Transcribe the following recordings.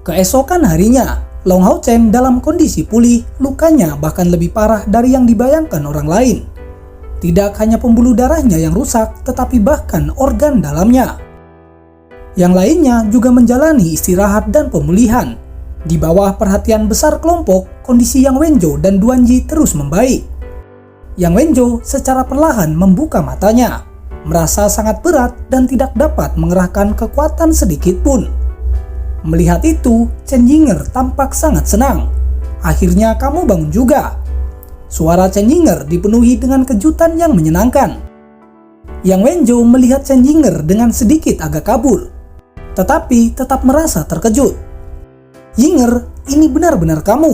Keesokan harinya, Long Hao Chen dalam kondisi pulih, lukanya bahkan lebih parah dari yang dibayangkan orang lain. Tidak hanya pembuluh darahnya yang rusak, tetapi bahkan organ dalamnya. Yang lainnya juga menjalani istirahat dan pemulihan. Di bawah perhatian besar kelompok, kondisi Yang Wenjo dan Duan Yi terus membaik. Yang Wenjo secara perlahan membuka matanya, merasa sangat berat dan tidak dapat mengerahkan kekuatan sedikit pun. Melihat itu, Chen Yinger tampak sangat senang. Akhirnya kamu bangun juga. Suara Chen Yinger dipenuhi dengan kejutan yang menyenangkan. Yang Wenjo melihat Chen Yinger dengan sedikit agak kabur, tetapi tetap merasa terkejut. Yinger, ini benar-benar kamu?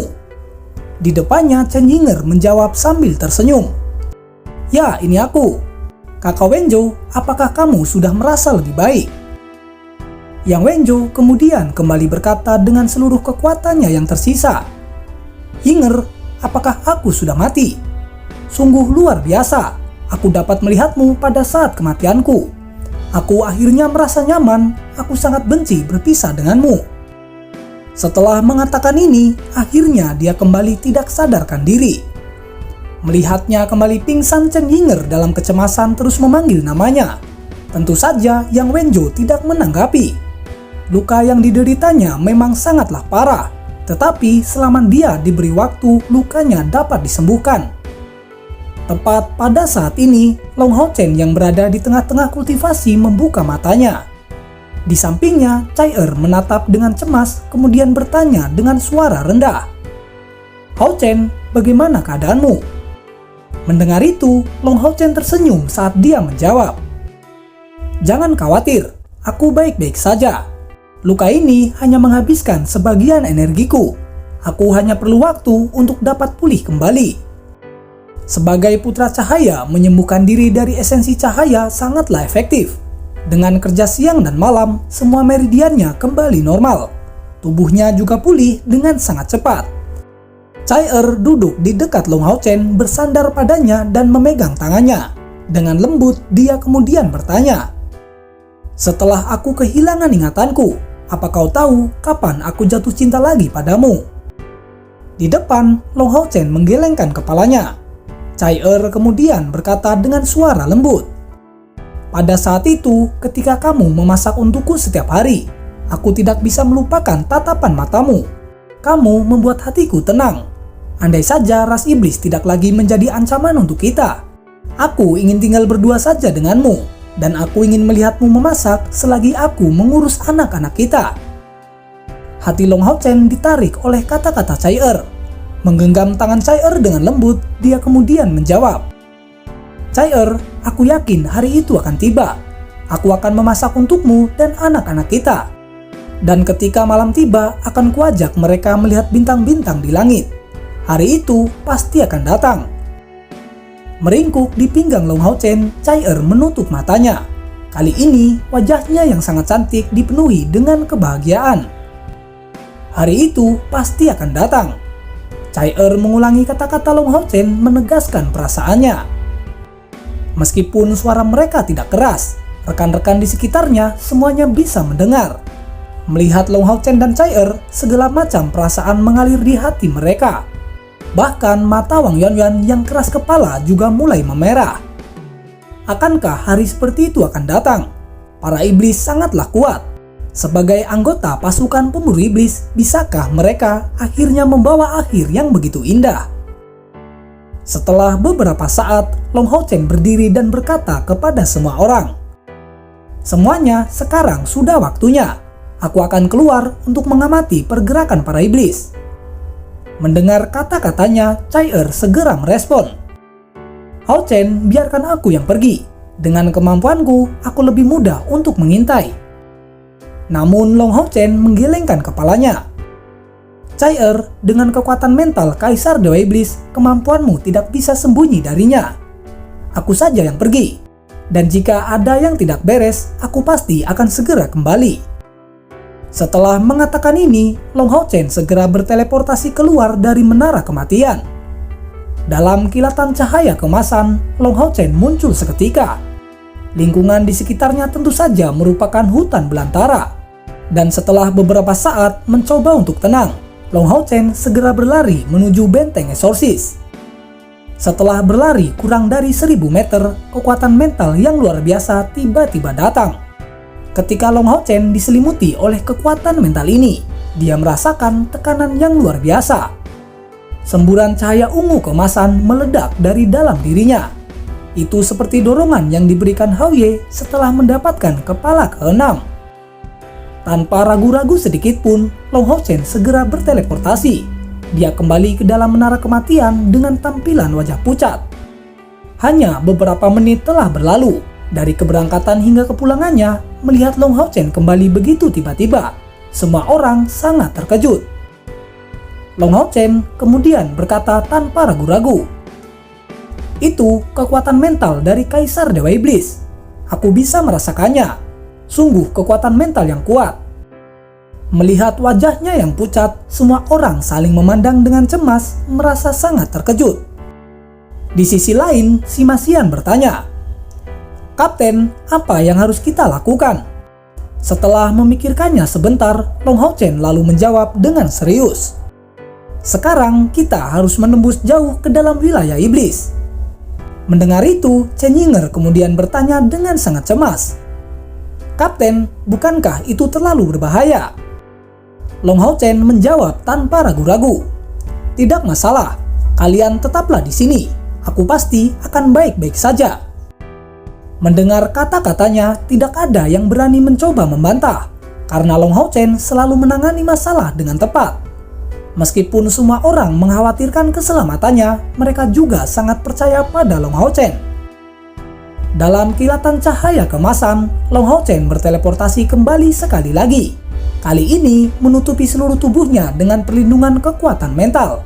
Di depannya Chen Yinger menjawab sambil tersenyum. Ya, ini aku. Kakak Wenjo, apakah kamu sudah merasa lebih baik? Yang Wenjo kemudian kembali berkata dengan seluruh kekuatannya yang tersisa. Yinger, apakah aku sudah mati? Sungguh luar biasa. Aku dapat melihatmu pada saat kematianku. Aku akhirnya merasa nyaman. Aku sangat benci berpisah denganmu. Setelah mengatakan ini, akhirnya dia kembali tidak sadarkan diri. Melihatnya kembali pingsan, Chen Yinger dalam kecemasan terus memanggil namanya. Tentu saja Yang Wenjo tidak menanggapi. Luka yang dideritanya memang sangatlah parah, tetapi selama dia diberi waktu, lukanya dapat disembuhkan. Tepat pada saat ini, Long Hao Chen yang berada di tengah-tengah kultivasi membuka matanya. Di sampingnya, Chai menatap dengan cemas, kemudian bertanya dengan suara rendah. Hao Chen, bagaimana keadaanmu? Mendengar itu, Long Hao Chen tersenyum saat dia menjawab. Jangan khawatir, aku baik-baik saja. Luka ini hanya menghabiskan sebagian energiku. Aku hanya perlu waktu untuk dapat pulih kembali. Sebagai putra cahaya, menyembuhkan diri dari esensi cahaya sangatlah efektif. Dengan kerja siang dan malam, semua meridiannya kembali normal. Tubuhnya juga pulih dengan sangat cepat. Chai duduk di dekat Long Hao Chen, bersandar padanya dan memegang tangannya. Dengan lembut, dia kemudian bertanya, setelah aku kehilangan ingatanku, apa kau tahu kapan aku jatuh cinta lagi padamu? Di depan, Long Hao Chen menggelengkan kepalanya. Chai kemudian berkata dengan suara lembut. Pada saat itu, ketika kamu memasak untukku setiap hari, aku tidak bisa melupakan tatapan matamu. Kamu membuat hatiku tenang. Andai saja ras iblis tidak lagi menjadi ancaman untuk kita. Aku ingin tinggal berdua saja denganmu. Dan aku ingin melihatmu memasak selagi aku mengurus anak-anak kita. Hati Long Hao Chen ditarik oleh kata-kata Chai Menggenggam tangan Chai dengan lembut, dia kemudian menjawab. Chai aku yakin hari itu akan tiba. Aku akan memasak untukmu dan anak-anak kita. Dan ketika malam tiba, akan kuajak mereka melihat bintang-bintang di langit. Hari itu pasti akan datang. Meringkuk di pinggang Long Hao Chen, Chai menutup matanya. Kali ini, wajahnya yang sangat cantik dipenuhi dengan kebahagiaan. Hari itu pasti akan datang. Chai mengulangi kata-kata Long Hao Chen menegaskan perasaannya. Meskipun suara mereka tidak keras, rekan-rekan di sekitarnya semuanya bisa mendengar. Melihat Long Hao Chen dan Chai segala macam perasaan mengalir di hati mereka. Bahkan mata Wang Yuanyuan yang keras kepala juga mulai memerah. Akankah hari seperti itu akan datang? Para iblis sangatlah kuat. Sebagai anggota pasukan pemburu iblis, bisakah mereka akhirnya membawa akhir yang begitu indah? Setelah beberapa saat, Long Hao Chen berdiri dan berkata kepada semua orang, semuanya sekarang sudah waktunya. Aku akan keluar untuk mengamati pergerakan para iblis. Mendengar kata-katanya, Chai segera merespon. Hao Chen, biarkan aku yang pergi. Dengan kemampuanku, aku lebih mudah untuk mengintai. Namun Long Hao Chen menggelengkan kepalanya. Chai dengan kekuatan mental Kaisar Dewa Iblis, kemampuanmu tidak bisa sembunyi darinya. Aku saja yang pergi. Dan jika ada yang tidak beres, aku pasti akan segera kembali. Setelah mengatakan ini, Long Hao Chen segera berteleportasi keluar dari menara kematian. Dalam kilatan cahaya kemasan, Long Hao Chen muncul seketika. Lingkungan di sekitarnya tentu saja merupakan hutan belantara. Dan setelah beberapa saat mencoba untuk tenang, Long Hao Chen segera berlari menuju benteng eksorsis. Setelah berlari kurang dari 1000 meter, kekuatan mental yang luar biasa tiba-tiba datang. Ketika Long Hao Chen diselimuti oleh kekuatan mental ini, dia merasakan tekanan yang luar biasa. Semburan cahaya ungu keemasan meledak dari dalam dirinya. Itu seperti dorongan yang diberikan Hao Ye setelah mendapatkan kepala ke-6. Tanpa ragu-ragu sedikit pun, Long Hao Chen segera berteleportasi. Dia kembali ke dalam menara kematian dengan tampilan wajah pucat. Hanya beberapa menit telah berlalu dari keberangkatan hingga kepulangannya. Melihat Long Hao Chen kembali begitu tiba-tiba, semua orang sangat terkejut. Long Hao Chen kemudian berkata tanpa ragu-ragu, "Itu kekuatan mental dari Kaisar Dewa Iblis. Aku bisa merasakannya. Sungguh kekuatan mental yang kuat." Melihat wajahnya yang pucat, semua orang saling memandang dengan cemas, merasa sangat terkejut. Di sisi lain, si Masian bertanya, "Kapten, apa yang harus kita lakukan?" Setelah memikirkannya sebentar, Long Hao Chen lalu menjawab dengan serius, "Sekarang kita harus menembus jauh ke dalam wilayah iblis." Mendengar itu, Chen Yinger kemudian bertanya dengan sangat cemas, "Kapten, bukankah itu terlalu berbahaya?" Long Hao Chen menjawab tanpa ragu-ragu, "Tidak masalah, kalian tetaplah di sini. Aku pasti akan baik-baik saja." Mendengar kata-katanya, tidak ada yang berani mencoba membantah, karena Long Hao Chen selalu menangani masalah dengan tepat. Meskipun semua orang mengkhawatirkan keselamatannya, mereka juga sangat percaya pada Long Hao Chen. Dalam kilatan cahaya keemasan, Long Hao Chen berteleportasi kembali sekali lagi. Kali ini menutupi seluruh tubuhnya dengan perlindungan kekuatan mental.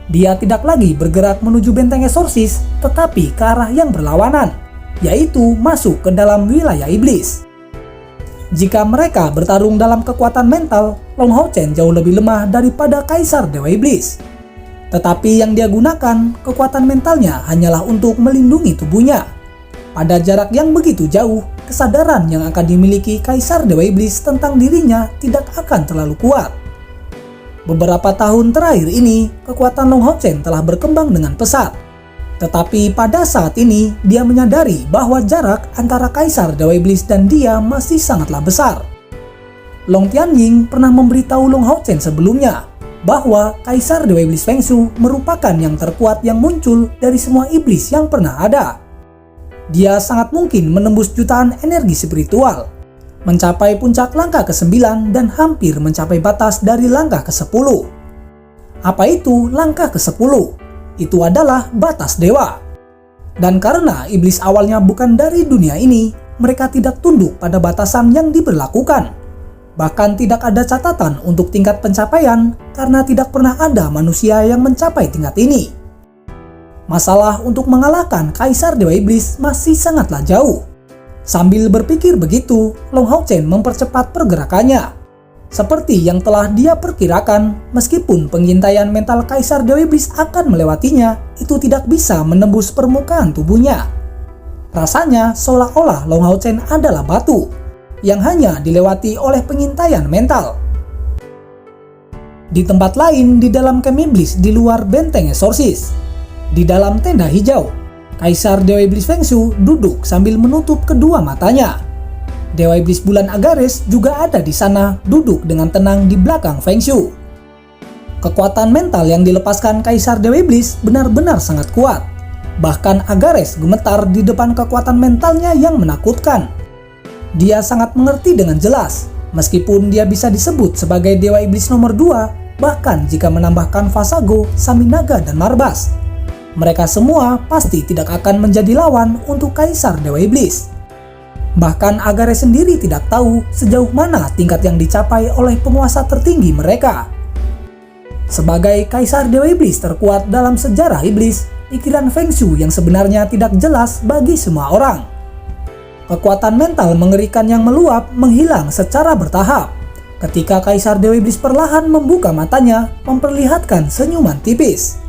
Dia tidak lagi bergerak menuju benteng eksorsis, tetapi ke arah yang berlawanan, yaitu masuk ke dalam wilayah iblis. Jika mereka bertarung dalam kekuatan mental, Long Hao Chen jauh lebih lemah daripada Kaisar Dewa Iblis. Tetapi yang dia gunakan, kekuatan mentalnya hanyalah untuk melindungi tubuhnya. Pada jarak yang begitu jauh, kesadaran yang akan dimiliki Kaisar Dewa Iblis tentang dirinya tidak akan terlalu kuat. Beberapa tahun terakhir ini, kekuatan Long Hao Chen telah berkembang dengan pesat. Tetapi pada saat ini, dia menyadari bahwa jarak antara Kaisar Dewa Iblis dan dia masih sangatlah besar. Long Tianying pernah memberitahu Long Hao Chen sebelumnya bahwa Kaisar Dewa Iblis Feng Shui merupakan yang terkuat yang muncul dari semua iblis yang pernah ada. Dia sangat mungkin menembus jutaan energi spiritual, mencapai puncak langkah ke-9 dan hampir mencapai batas dari langkah ke-10. Apa itu langkah ke-10? Itu adalah batas dewa. Dan karena iblis awalnya bukan dari dunia ini, mereka tidak tunduk pada batasan yang diberlakukan. Bahkan tidak ada catatan untuk tingkat pencapaian karena tidak pernah ada manusia yang mencapai tingkat ini. Masalah untuk mengalahkan Kaisar Dewa Iblis masih sangatlah jauh. Sambil berpikir begitu, Long Hao Chen mempercepat pergerakannya. Seperti yang telah dia perkirakan, meskipun pengintaian mental Kaisar Dewa Iblis akan melewatinya, itu tidak bisa menembus permukaan tubuhnya. Rasanya seolah-olah Long Hao Chen adalah batu yang hanya dilewati oleh pengintaian mental. Di tempat lain di dalam camp iblis di luar benteng eksorsis, di dalam tenda hijau, Kaisar Dewa Iblis Feng Shui duduk sambil menutup kedua matanya. Dewa Iblis Bulan Agares juga ada di sana, duduk dengan tenang di belakang Feng Shui. Kekuatan mental yang dilepaskan Kaisar Dewa Iblis benar-benar sangat kuat. Bahkan Agares gemetar di depan kekuatan mentalnya yang menakutkan. Dia sangat mengerti dengan jelas, meskipun dia bisa disebut sebagai Dewa Iblis nomor 2, bahkan jika menambahkan Vasago, Saminaga, dan Marbas. Mereka semua pasti tidak akan menjadi lawan untuk Kaisar Dewa Iblis. Bahkan Agares sendiri tidak tahu sejauh mana tingkat yang dicapai oleh penguasa tertinggi mereka. Sebagai Kaisar Dewa Iblis terkuat dalam sejarah iblis, pikiran Feng Shui yang sebenarnya tidak jelas bagi semua orang. Kekuatan mental mengerikan yang meluap menghilang secara bertahap ketika Kaisar Dewa Iblis perlahan membuka matanya, memperlihatkan senyuman tipis.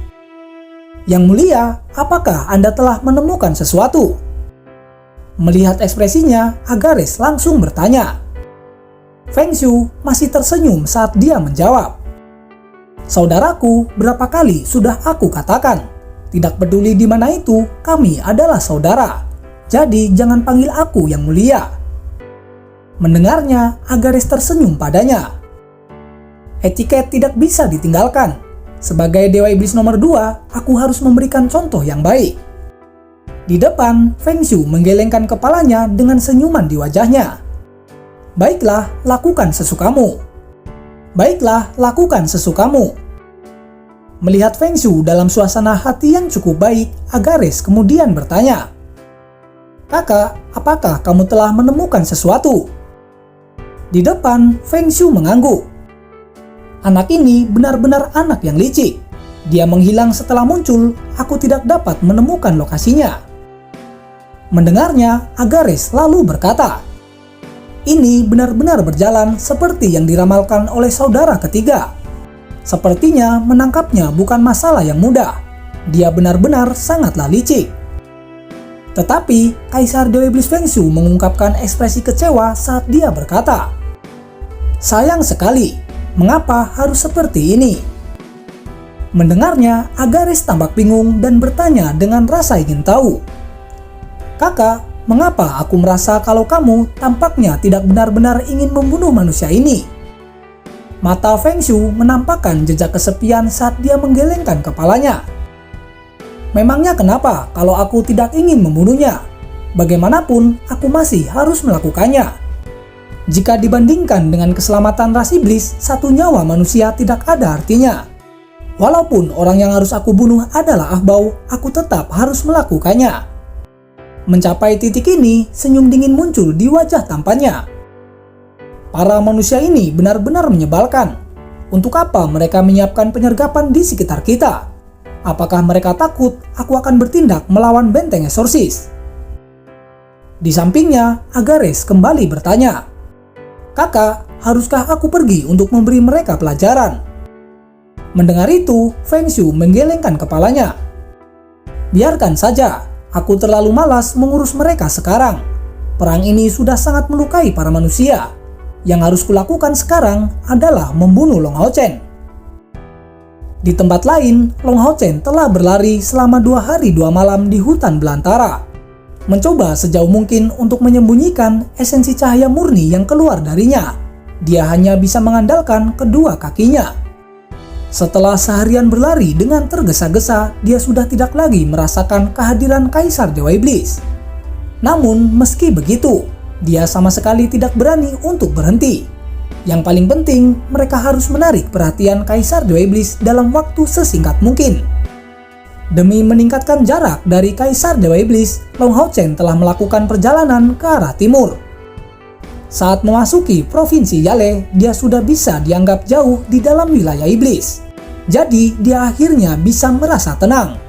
"Yang mulia, apakah Anda telah menemukan sesuatu?" Melihat ekspresinya, Agares langsung bertanya, Feng Shui masih tersenyum saat dia menjawab. Saudaraku, berapa kali sudah aku katakan, tidak peduli di mana itu, kami adalah saudara. Jadi jangan panggil aku yang mulia. Mendengarnya, Agares tersenyum padanya. Etiket tidak bisa ditinggalkan. Sebagai Dewa Iblis nomor 2, aku harus memberikan contoh yang baik. Di depan, Feng Shui menggelengkan kepalanya dengan senyuman di wajahnya. Baiklah, lakukan sesukamu. Baiklah, lakukan sesukamu. Melihat Feng Shui dalam suasana hati yang cukup baik, Agares kemudian bertanya, "Kakak, apakah kamu telah menemukan sesuatu?" Di depan, Feng Shui mengangguk. Anak ini benar-benar anak yang licik. Dia menghilang setelah muncul, aku tidak dapat menemukan lokasinya. Mendengarnya, Agares lalu berkata, "Ini benar-benar berjalan seperti yang diramalkan oleh saudara ketiga. Sepertinya menangkapnya bukan masalah yang mudah. Dia benar-benar sangatlah licik." Tetapi, Kaisar Dewa Iblis Feng Shui mengungkapkan ekspresi kecewa saat dia berkata, "Sayang sekali, mengapa harus seperti ini?" Mendengarnya, Agares tampak bingung dan bertanya dengan rasa ingin tahu. "Kakak, mengapa aku merasa kalau kamu tampaknya tidak benar-benar ingin membunuh manusia ini?" Mata Feng Shui menampakkan jejak kesepian saat dia menggelengkan kepalanya. "Memangnya kenapa kalau aku tidak ingin membunuhnya? Bagaimanapun, aku masih harus melakukannya. Jika dibandingkan dengan keselamatan ras iblis, satu nyawa manusia tidak ada artinya. Walaupun orang yang harus aku bunuh adalah Ahbau, aku tetap harus melakukannya." Mencapai titik ini, senyum dingin muncul di wajah tampannya. Para manusia ini benar-benar menyebalkan. Untuk apa mereka menyiapkan penyergapan di sekitar kita? Apakah mereka takut aku akan bertindak melawan benteng eksorsis? Di sampingnya, Agares kembali bertanya, "Kakak, haruskah aku pergi untuk memberi mereka pelajaran?" Mendengar itu, Feng Shui menggelengkan kepalanya. "Biarkan saja, aku terlalu malas mengurus mereka sekarang. Perang ini sudah sangat melukai para manusia. Yang harus kulakukan sekarang adalah membunuh Long Hao Chen." Di tempat lain, Long Hao Chen telah berlari selama 2 hari 2 malam di hutan belantara, mencoba sejauh mungkin untuk menyembunyikan esensi cahaya murni yang keluar darinya. Dia hanya bisa mengandalkan kedua kakinya. Setelah seharian berlari dengan tergesa-gesa, dia sudah tidak lagi merasakan kehadiran Kaisar Dewa Iblis. Namun, meski begitu, dia sama sekali tidak berani untuk berhenti. Yang paling penting, mereka harus menarik perhatian Kaisar Dewa Iblis dalam waktu sesingkat mungkin. Demi meningkatkan jarak dari Kaisar Dewa Iblis, Long Hao Chen telah melakukan perjalanan ke arah timur. Saat memasuki Provinsi Yale, dia sudah bisa dianggap jauh di dalam wilayah iblis. Jadi, dia akhirnya bisa merasa tenang.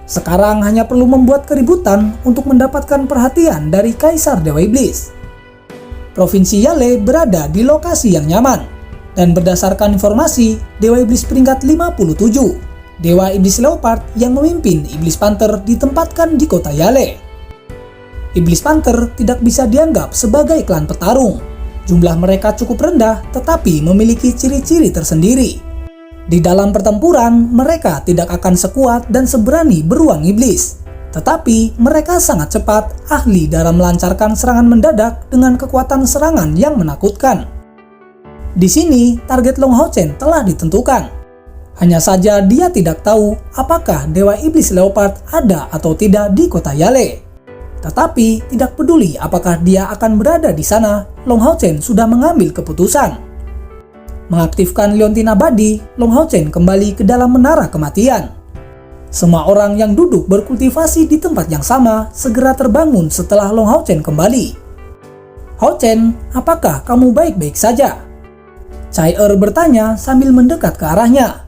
Sekarang hanya perlu membuat keributan untuk mendapatkan perhatian dari Kaisar Dewa Iblis. Provinsi Yale berada di lokasi yang nyaman, dan berdasarkan informasi, Dewa Iblis peringkat 57, Dewa Iblis Leopard yang memimpin Iblis Panther ditempatkan di kota Yale. Iblis Panther tidak bisa dianggap sebagai klan petarung. Jumlah mereka cukup rendah tetapi memiliki ciri-ciri tersendiri. Di dalam pertempuran, mereka tidak akan sekuat dan seberani beruang iblis. Tetapi mereka sangat cepat, ahli dalam melancarkan serangan mendadak dengan kekuatan serangan yang menakutkan. Di sini, target Long Hao Chen telah ditentukan. Hanya saja dia tidak tahu apakah Dewa Iblis Leopard ada atau tidak di kota Yale. Tetapi tidak peduli apakah dia akan berada di sana, Long Hao Chen sudah mengambil keputusan. Mengaktifkan liontin abadi, Long Hao Chen kembali ke dalam menara kematian. Semua orang yang duduk berkultivasi di tempat yang sama segera terbangun setelah Long Hao Chen kembali. "Hao Chen, apakah kamu baik-baik saja?" Chai Er bertanya sambil mendekat ke arahnya.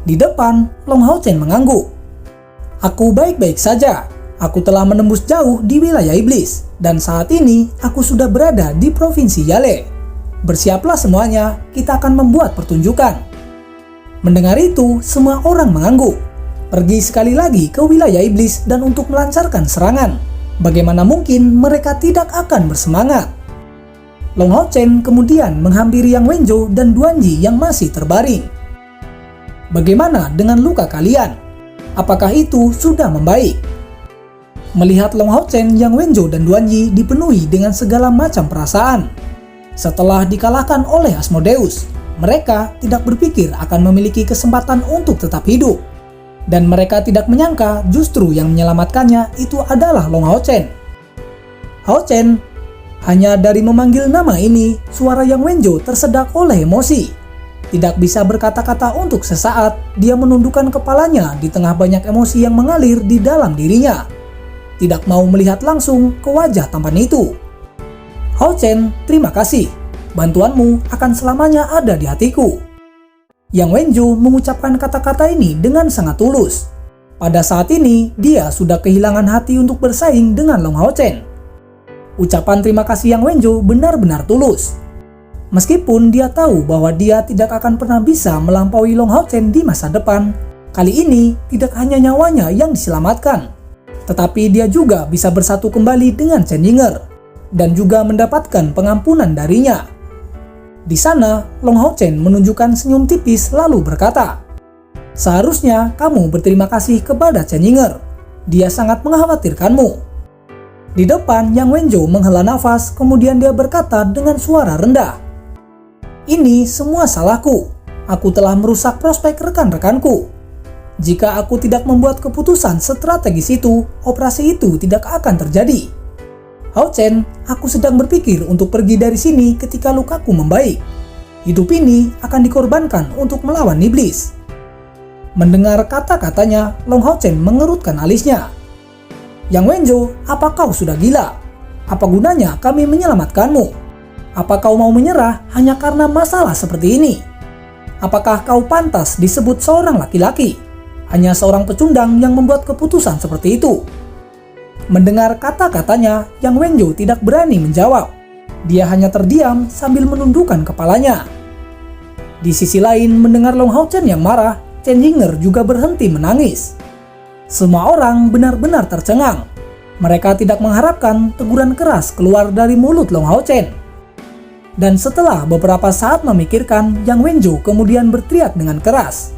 Di depan, Long Hao Chen mengangguk. "Aku baik-baik saja. Aku telah menembus jauh di wilayah iblis, dan saat ini aku sudah berada di Provinsi Yale. Bersiaplah semuanya, kita akan membuat pertunjukan." Mendengar itu, semua orang mengangguk. Pergi sekali lagi ke wilayah iblis dan untuk melancarkan serangan. Bagaimana mungkin mereka tidak akan bersemangat? Long Hao Chen kemudian menghampiri Yang Wenjo dan Duanji yang masih terbaring. "Bagaimana dengan luka kalian? Apakah itu sudah membaik?" Melihat Long Hao Chen, Yang Wenjo dan Duanji dipenuhi dengan segala macam perasaan. Setelah dikalahkan oleh Asmodeus, mereka tidak berpikir akan memiliki kesempatan untuk tetap hidup. Dan mereka tidak menyangka justru yang menyelamatkannya itu adalah Long Hao Chen. "Hao Chen." Hanya dari memanggil nama ini, suara Yang Wenjo tersedak oleh emosi. Tidak bisa berkata-kata untuk sesaat, dia menundukkan kepalanya di tengah banyak emosi yang mengalir di dalam dirinya. Tidak mau melihat langsung ke wajah tampan itu. "Hao Chen, terima kasih. Bantuanmu akan selamanya ada di hatiku." Yang Wenjo mengucapkan kata-kata ini dengan sangat tulus. Pada saat ini, dia sudah kehilangan hati untuk bersaing dengan Long Hao Chen. Ucapan terima kasih Yang Wenjo benar-benar tulus. Meskipun dia tahu bahwa dia tidak akan pernah bisa melampaui Long Hao Chen di masa depan, kali ini tidak hanya nyawanya yang diselamatkan, tetapi dia juga bisa bersatu kembali dengan Chen Yinger dan juga mendapatkan pengampunan darinya. Di sana, Long Hao Chen menunjukkan senyum tipis lalu berkata, "Seharusnya kamu berterima kasih kepada Chen Yinger. Dia sangat mengkhawatirkanmu." Di depan, Yang Wenjo menghela nafas, kemudian dia berkata dengan suara rendah, "Ini semua salahku. Aku telah merusak prospek rekan-rekanku. Jika aku tidak membuat keputusan strategis itu, operasi itu tidak akan terjadi. Hao Chen, aku sedang berpikir untuk pergi dari sini ketika lukaku membaik. Hidup ini akan dikorbankan untuk melawan iblis." Mendengar kata-katanya, Long Hao Chen mengerutkan alisnya. "Yang Wenjo, apa kau sudah gila? Apa gunanya kami menyelamatkanmu? Apa kau mau menyerah hanya karena masalah seperti ini? Apakah kau pantas disebut seorang laki-laki? Hanya seorang pecundang yang membuat keputusan seperti itu." Mendengar kata-katanya, Yang Wenjo tidak berani menjawab. Dia hanya terdiam sambil menundukkan kepalanya. Di sisi lain, mendengar Long Hao Chen yang marah, Chen Yinger juga berhenti menangis. Semua orang benar-benar tercengang. Mereka tidak mengharapkan teguran keras keluar dari mulut Long Hao Chen. Dan setelah beberapa saat memikirkan, Yang Wenjo kemudian berteriak dengan keras,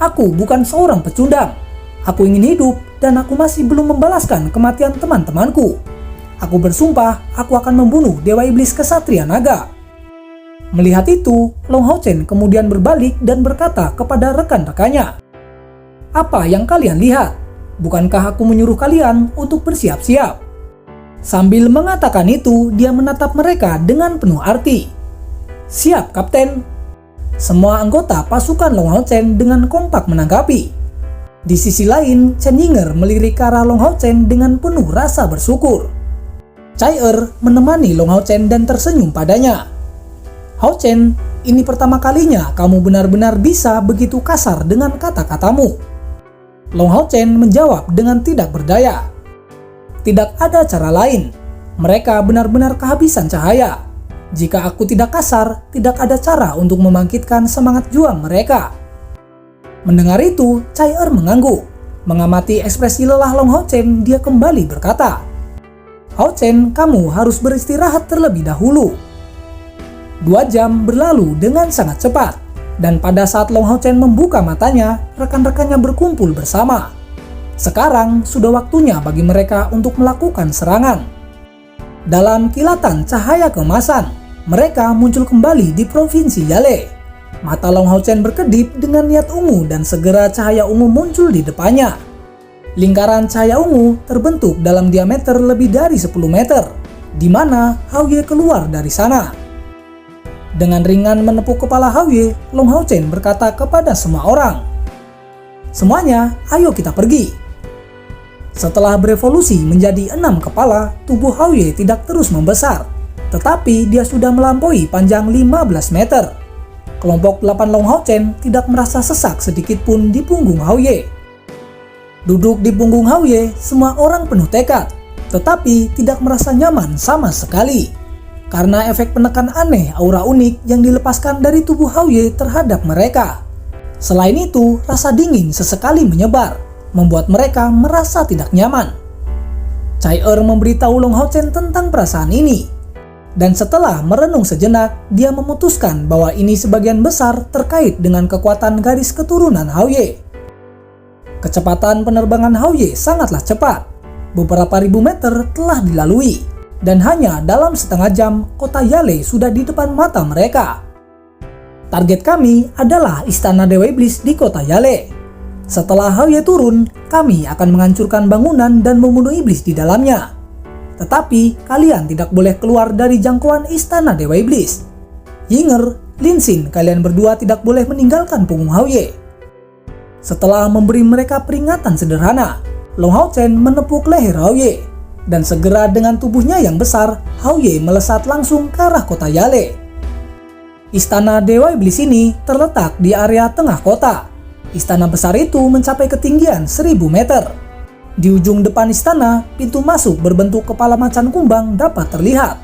"Aku bukan seorang pecundang. Aku ingin hidup dan aku masih belum membalaskan kematian teman-temanku. Aku bersumpah aku akan membunuh Dewa Iblis Kesatria Naga." Melihat itu, Long Hao Chen kemudian berbalik dan berkata kepada rekan-rekannya, "Apa yang kalian lihat? Bukankah aku menyuruh kalian untuk bersiap-siap?" Sambil mengatakan itu, dia menatap mereka dengan penuh arti. "Siap, Kapten." Semua anggota pasukan Long Hao Chen dengan kompak menanggapi. Di sisi lain, Chen Yinger melirik ke arah Long Hao Chen dengan penuh rasa bersyukur. Chai menemani Long Hao Chen dan tersenyum padanya. "Hao Chen, ini pertama kalinya kamu benar-benar bisa begitu kasar dengan kata-katamu." Long Hao Chen menjawab dengan tidak berdaya. "Tidak ada cara lain. Mereka benar-benar kehabisan cahaya. Jika aku tidak kasar, tidak ada cara untuk membangkitkan semangat juang mereka." Mendengar itu, Chai mengangguk. Mengamati ekspresi lelah Long Hao Chen, dia kembali berkata, "Hao Chen, kamu harus beristirahat terlebih dahulu." 2 jam berlalu dengan sangat cepat. Dan pada saat Long Hao Chen membuka matanya, rekan-rekannya berkumpul bersama. Sekarang sudah waktunya bagi mereka untuk melakukan serangan. Dalam kilatan cahaya keemasan, mereka muncul kembali di Provinsi Yale. Mata Long Hao Chen berkedip dengan niat ungu dan segera cahaya ungu muncul di depannya. Lingkaran cahaya ungu terbentuk dalam diameter lebih dari 10 meter, di mana Hao Ye keluar dari sana. Dengan ringan menepuk kepala Hao Ye, Long Hao Chen berkata kepada semua orang, "Semuanya, ayo kita pergi." Setelah berevolusi menjadi 6 kepala, tubuh Hao Ye tidak terus membesar, tetapi dia sudah melampaui panjang 15 meter. Kelompok 8 Long Hao Chen tidak merasa sesak sedikit pun di punggung Hao Ye. Duduk di punggung Hao Ye, semua orang penuh tekad, tetapi tidak merasa nyaman sama sekali. Karena efek penekan aneh aura unik yang dilepaskan dari tubuh Hao Ye terhadap mereka. Selain itu, rasa dingin sesekali menyebar, membuat mereka merasa tidak nyaman. Chai memberitahu Long Hao Chen tentang perasaan ini. Dan setelah merenung sejenak, dia memutuskan bahwa ini sebagian besar terkait dengan kekuatan garis keturunan Haoye. Kecepatan penerbangan Haoye sangatlah cepat. Beberapa ribu meter telah dilalui, dan hanya dalam setengah jam kota Yale sudah di depan mata mereka. Target kami adalah Istana Dewa Iblis di kota Yale. Setelah Haoye turun, kami akan menghancurkan bangunan dan membunuh iblis di dalamnya. Tetapi kalian tidak boleh keluar dari jangkauan Istana Dewa Iblis. Yinger, Linsin, kalian berdua tidak boleh meninggalkan punggung Haoye. Setelah memberi mereka peringatan sederhana, Long Hao Chen menepuk leher Haoye, dan segera dengan tubuhnya yang besar, Haoye melesat langsung ke arah kota Yale. Istana Dewa Iblis ini terletak di area tengah kota. Istana besar itu mencapai ketinggian 1000 meter. Di ujung depan istana, pintu masuk berbentuk kepala macan kumbang dapat terlihat.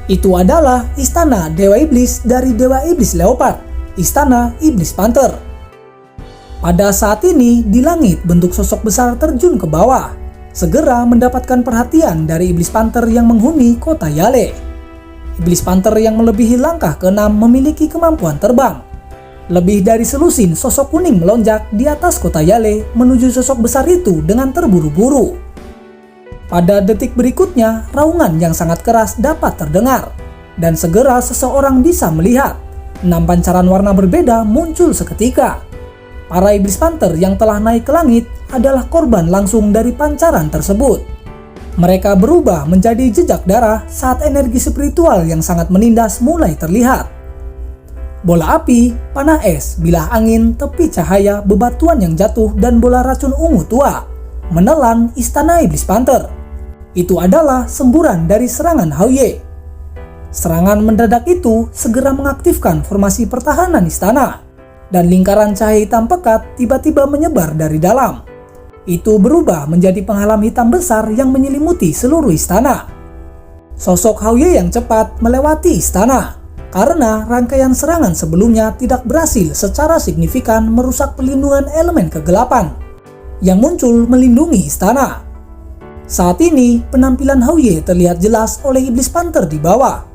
Itu adalah Istana Dewa Iblis dari Dewa Iblis Leopard, Istana Iblis Panther. Pada saat ini, di langit bentuk sosok besar terjun ke bawah, segera mendapatkan perhatian dari Iblis Panther yang menghuni kota Yale. Iblis Panther yang melebihi langkah ke-6 memiliki kemampuan terbang. Lebih dari selusin sosok kuning melonjak di atas kota Yale menuju sosok besar itu dengan terburu-buru. Pada detik berikutnya, raungan yang sangat keras dapat terdengar, dan segera seseorang bisa melihat 6 pancaran warna berbeda muncul seketika. Para Iblis Panther yang telah naik ke langit adalah korban langsung dari pancaran tersebut. Mereka berubah menjadi jejak darah saat energi spiritual yang sangat menindas mulai terlihat. Bola api, panah es, bilah angin, tepi cahaya, bebatuan yang jatuh, dan bola racun ungu tua menelan Istana Iblis Panther. Itu adalah semburan dari serangan Haoye. Serangan mendadak itu segera mengaktifkan formasi pertahanan istana, dan lingkaran cahaya hitam pekat tiba-tiba menyebar dari dalam. Itu berubah menjadi penghalang hitam besar yang menyelimuti seluruh istana. Sosok Haoye yang cepat melewati istana, karena rangkaian serangan sebelumnya tidak berhasil secara signifikan merusak pelindungan elemen kegelapan yang muncul melindungi istana. Saat ini, penampilan Haoye terlihat jelas oleh Iblis Panther di bawah.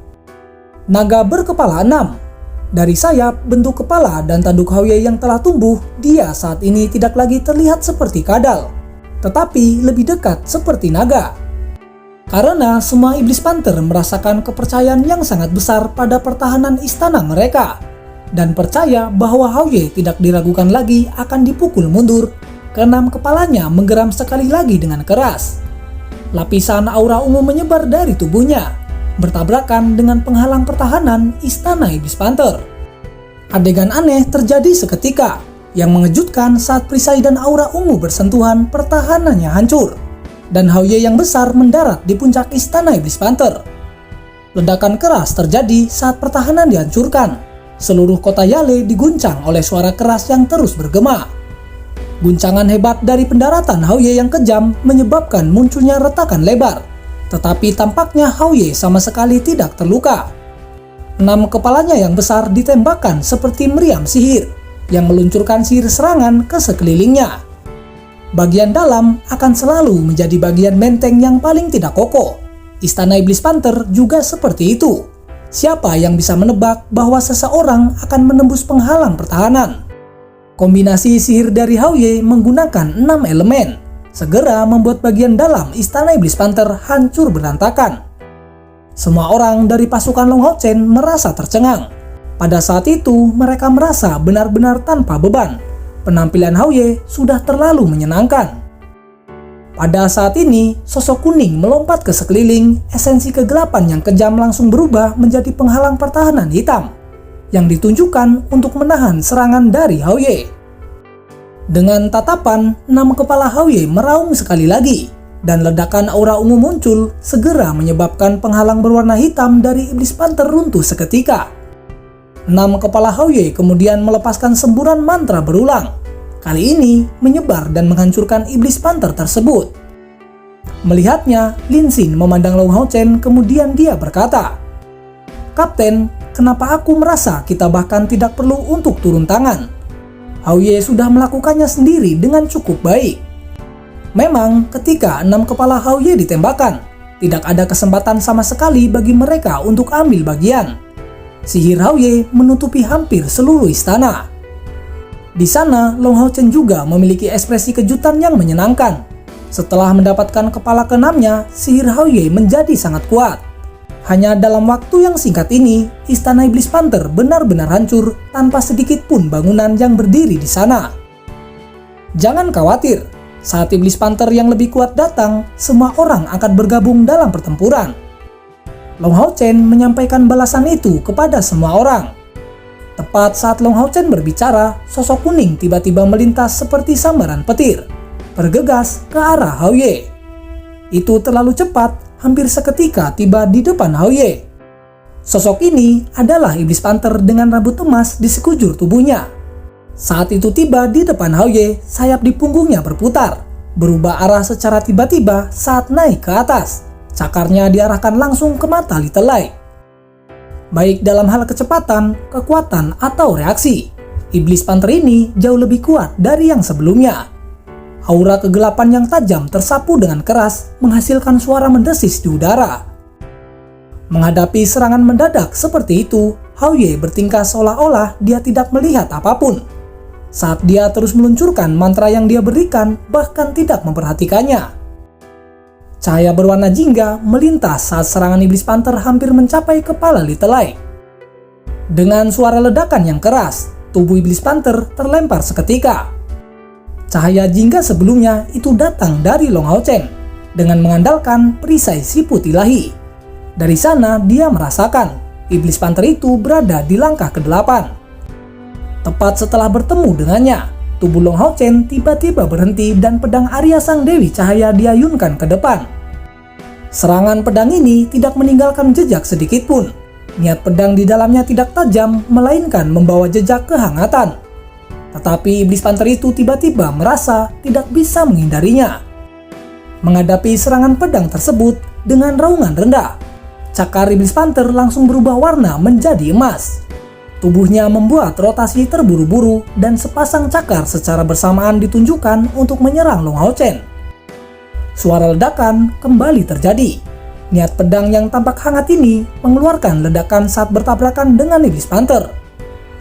Naga berkepala 6. Dari sayap, bentuk kepala, dan tanduk Haoye yang telah tumbuh, dia saat ini tidak lagi terlihat seperti kadal, tetapi lebih dekat seperti naga. Karena semua Iblis Panther merasakan kepercayaan yang sangat besar pada pertahanan istana mereka, dan percaya bahwa Haoye tidak diragukan lagi akan dipukul mundur. Keenam kepalanya menggeram sekali lagi dengan keras. Lapisan aura ungu menyebar dari tubuhnya, bertabrakan dengan penghalang pertahanan Istana Iblis Panther. Adegan aneh terjadi seketika, yang mengejutkan saat perisai dan aura ungu bersentuhan, pertahanannya hancur, dan Haoye yang besar mendarat di puncak Istana Iblis Panther. Ledakan keras terjadi saat pertahanan dihancurkan. Seluruh kota Yale diguncang oleh suara keras yang terus bergema. Guncangan hebat dari pendaratan Haoye yang kejam menyebabkan munculnya retakan lebar. Tetapi tampaknya Haoye sama sekali tidak terluka. 6 kepalanya yang besar ditembakkan seperti meriam sihir yang meluncurkan sihir serangan ke sekelilingnya. Bagian dalam akan selalu menjadi bagian benteng yang paling tidak kokoh. Istana Iblis Panther juga seperti itu. Siapa yang bisa menebak bahwa seseorang akan menembus penghalang pertahanan? Kombinasi sihir dari Haoye menggunakan 6 elemen segera membuat bagian dalam Istana Iblis Panther hancur berantakan. Semua orang dari pasukan Long Hao Chen merasa tercengang. Pada saat itu, mereka merasa benar-benar tanpa beban. Penampilan Haoye sudah terlalu menyenangkan. Pada saat ini, sosok kuning melompat ke sekeliling. Esensi kegelapan yang kejam langsung berubah menjadi penghalang pertahanan hitam yang ditunjukkan untuk menahan serangan dari Haoye. Dengan tatapan, 6 kepala Haoye meraung sekali lagi, dan ledakan aura ungu muncul, segera menyebabkan penghalang berwarna hitam dari Iblis Panther runtuh seketika. 6 kepala Haoye kemudian melepaskan semburan mantra berulang, kali ini menyebar dan menghancurkan Iblis Panther tersebut. Melihatnya, Linsin memandang Long Hao Chen, kemudian dia berkata, "Kapten, kenapa aku merasa kita bahkan tidak perlu untuk turun tangan? Haoye sudah melakukannya sendiri dengan cukup baik." Memang ketika 6 kepala Haoye ditembakkan, Tidak ada kesempatan sama sekali bagi mereka untuk ambil bagian. Sihir Haoye menutupi hampir seluruh istana. Di sana, Long Hao Chen juga memiliki ekspresi kejutan yang menyenangkan. Setelah mendapatkan kepala keenamnya, sihir Haoye menjadi sangat kuat. Hanya dalam waktu yang singkat ini, istana Iblis Panther benar-benar hancur tanpa sedikit pun bangunan yang berdiri di sana. Jangan khawatir, saat Iblis Panther yang lebih kuat datang, semua orang akan bergabung dalam pertempuran. Long Hao Chen menyampaikan balasan itu kepada semua orang. Tepat saat Long Hao Chen berbicara, sosok kuning tiba-tiba melintas seperti sambaran petir, bergegas ke arah Haoye. Itu terlalu cepat, hampir seketika tiba di depan Haoye. Sosok ini adalah Iblis Panther dengan rambut emas di sekujur tubuhnya. Saat itu tiba di depan Haoye, sayap di punggungnya berputar, berubah arah secara tiba-tiba saat naik ke atas. Cakarnya diarahkan langsung ke mata Little Light. Baik dalam hal kecepatan, kekuatan, atau reaksi, Iblis Panther ini jauh lebih kuat dari yang sebelumnya. Aura kegelapan yang tajam tersapu dengan keras menghasilkan suara mendesis di udara. Menghadapi serangan mendadak seperti itu, Haoye bertingkah seolah-olah dia tidak melihat apapun. Saat dia terus meluncurkan mantra yang dia berikan, bahkan tidak memperhatikannya. Cahaya berwarna jingga melintas saat serangan Iblis Panther hampir mencapai kepala Little Light. Dengan suara ledakan yang keras, tubuh Iblis Panther terlempar seketika. Cahaya jingga sebelumnya itu datang dari Long Hao Chen dengan mengandalkan perisai siput ilahi. Dari sana dia merasakan Iblis Panther itu berada di langkah ke-8. Tepat setelah bertemu dengannya, tubuh Long Hao Chen tiba-tiba berhenti dan pedang Arya Sang Dewi Cahaya diayunkan ke depan. Serangan pedang ini tidak meninggalkan jejak sedikit pun. Niat pedang di dalamnya tidak tajam, melainkan membawa jejak kehangatan. Tetapi Iblis Panther itu tiba-tiba merasa tidak bisa menghindarinya. Menghadapi serangan pedang tersebut dengan raungan rendah, cakar Iblis Panther langsung berubah warna menjadi emas. Tubuhnya membuat rotasi terburu-buru dan sepasang cakar secara bersamaan ditunjukkan untuk menyerang Long Hao Chen. Suara ledakan kembali terjadi. Niat pedang yang tampak hangat ini mengeluarkan ledakan saat bertabrakan dengan Iblis Panther.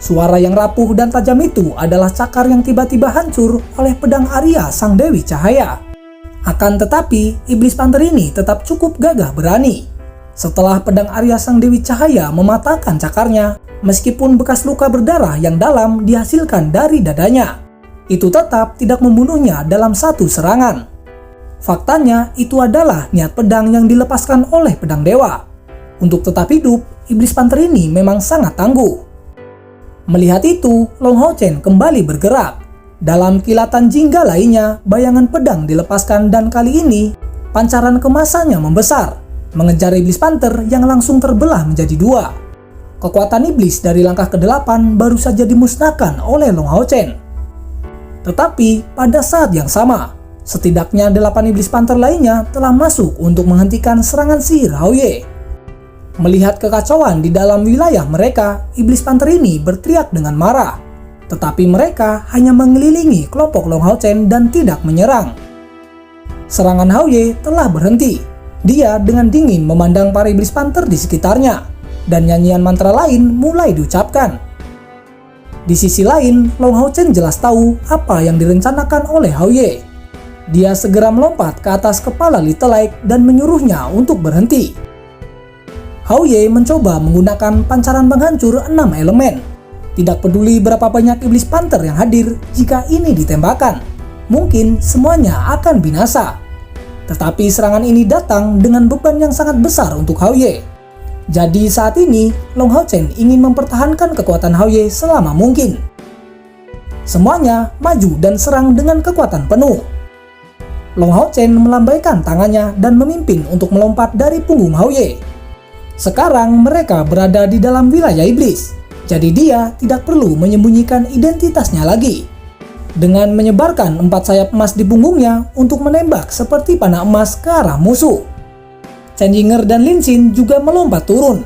Suara yang rapuh dan tajam itu adalah cakar yang tiba-tiba hancur oleh pedang Arya Sang Dewi Cahaya. Akan tetapi, Iblis Panther ini tetap cukup gagah berani. Setelah pedang Arya Sang Dewi Cahaya mematahkan cakarnya, meskipun bekas luka berdarah yang dalam dihasilkan dari dadanya, itu tetap tidak membunuhnya dalam satu serangan. Faktanya, itu adalah niat pedang yang dilepaskan oleh pedang dewa. Untuk tetap hidup, Iblis Panther ini memang sangat tangguh. Melihat itu, Long Hao Chen kembali bergerak. Dalam kilatan jingga lainnya, bayangan pedang dilepaskan dan kali ini, pancaran kemasannya membesar, mengejar Iblis Panther yang langsung terbelah menjadi dua. Kekuatan iblis dari langkah ke-8 baru saja dimusnahkan oleh Long Hao Chen. Tetapi pada saat yang sama, setidaknya 8 Iblis Panther lainnya telah masuk untuk menghentikan serangan sihir Haoye. Melihat kekacauan di dalam wilayah mereka, Iblis Panther ini berteriak dengan marah. Tetapi mereka hanya mengelilingi kelompok Long Hao Chen dan tidak menyerang. Serangan Haoye telah berhenti. Dia dengan dingin memandang para Iblis Panther di sekitarnya, dan nyanyian mantra lain mulai diucapkan. Di sisi lain, Long Hao Chen jelas tahu apa yang direncanakan oleh Haoye. Dia segera melompat ke atas kepala Little Light dan menyuruhnya untuk berhenti. Haoye mencoba menggunakan pancaran penghancur 6 elemen. Tidak peduli berapa banyak Iblis Panther yang hadir, jika ini ditembakkan, mungkin semuanya akan binasa. Tetapi serangan ini datang dengan beban yang sangat besar untuk Haoye. Jadi saat ini, Long Hao Chen ingin mempertahankan kekuatan Haoye selama mungkin. Semuanya maju dan serang dengan kekuatan penuh. Long Hao Chen melambaikan tangannya dan memimpin untuk melompat dari punggung Haoye. Sekarang mereka berada di dalam wilayah iblis, jadi dia tidak perlu menyembunyikan identitasnya lagi. Dengan menyebarkan 4 sayap emas di punggungnya untuk menembak seperti panah emas ke arah musuh. Chen Yinger dan Lin Xin juga melompat turun.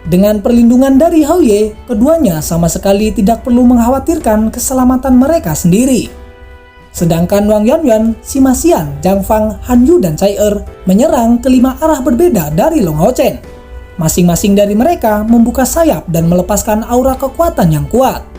Dengan perlindungan dari Haoye, keduanya sama sekali tidak perlu mengkhawatirkan keselamatan mereka sendiri. Sedangkan Wang Yuanyuan, Sima Xian, Zhang Fang, Han Yu, dan Cai Er menyerang ke 5 arah berbeda dari Long Hao Chen. Masing-masing dari mereka membuka sayap dan melepaskan aura kekuatan yang kuat.